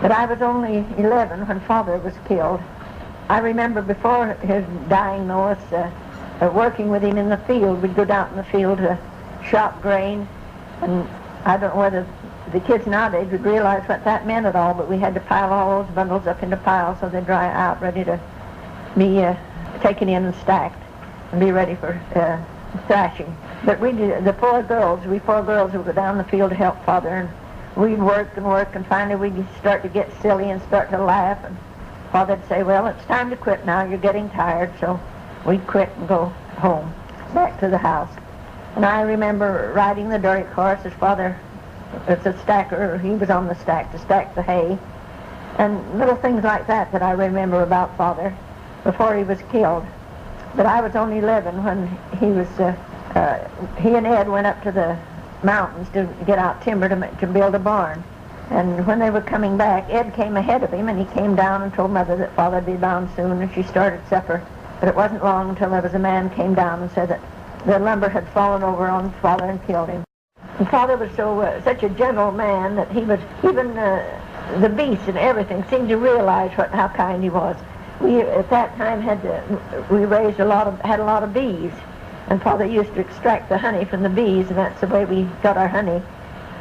But I was only 11 when Father was killed. I remember before his dying, Lois, working with him in the field. We'd go down in the field to shop grain, and I don't know whether the kids nowadays would realize what that meant at all, but we had to pile all those bundles up into piles so they'd dry out, ready to be taken in and stacked and be ready for thrashing. But we did, we four girls would go down the field to help Father, and we'd work, and finally we'd start to get silly and start to laugh, and Father'd say, well, it's time to quit now, you're getting tired, so we'd quit and go home, back to the house. And I remember riding the derrick horse. His father was a stacker, he was on the stack to stack the hay, and little things like that that I remember about Father before he was killed. But I was only 11 when he was, he and Ed went up to the mountains to get out timber to build a barn. And when they were coming back, Ed came ahead of him, and he came down and told Mother that Father'd be bound soon, and she started supper. But it wasn't long until there was a man came down and said that the lumber had fallen over on Father and killed him. And Father was such a gentle man that he was, even the beasts and everything seemed to realize how kind he was. We at that time had a lot of bees, and Father used to extract the honey from the bees, and that's the way we got our honey.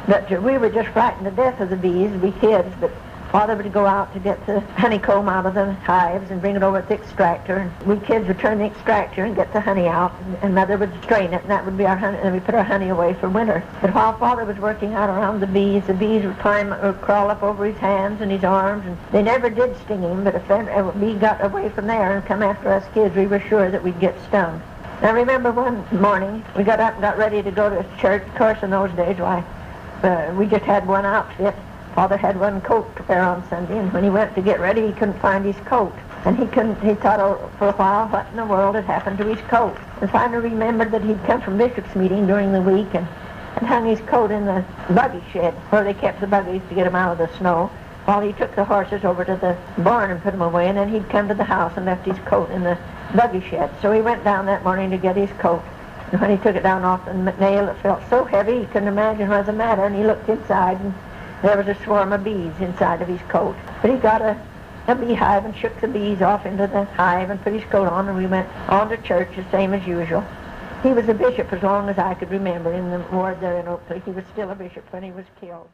But we were just frightened to death of the bees, we kids, but Father would go out to get the honeycomb out of the hives and bring it over to the extractor, and we kids would turn the extractor and get the honey out, and Mother would strain it, and that would be our honey, and we put our honey away for winter. But while Father was working out around the bees would crawl up over his hands and his arms, and they never did sting him, but if a bee got away from there and come after us kids, we were sure that we'd get stung. I remember one morning, we got up and got ready to go to church. Of course, in those days, we just had one outfit. Father had one coat to wear on Sunday, and when he went to get ready, he couldn't find his coat. And he thought for a while what in the world had happened to his coat. And finally remembered that he'd come from Bishop's meeting during the week and hung his coat in the buggy shed where they kept the buggies to get them out of the snow, while he took the horses over to the barn and put them away, and then he'd come to the house and left his coat in the buggy shed. So he went down that morning to get his coat. And when he took it down off the nail, it felt so heavy he couldn't imagine what was the matter, and he looked inside, and there was a swarm of bees inside of his coat. But he got a beehive and shook the bees off into the hive and put his coat on, and we went on to church the same as usual. He was a bishop as long as I could remember in the ward there in Oakley. He was still a bishop when he was killed.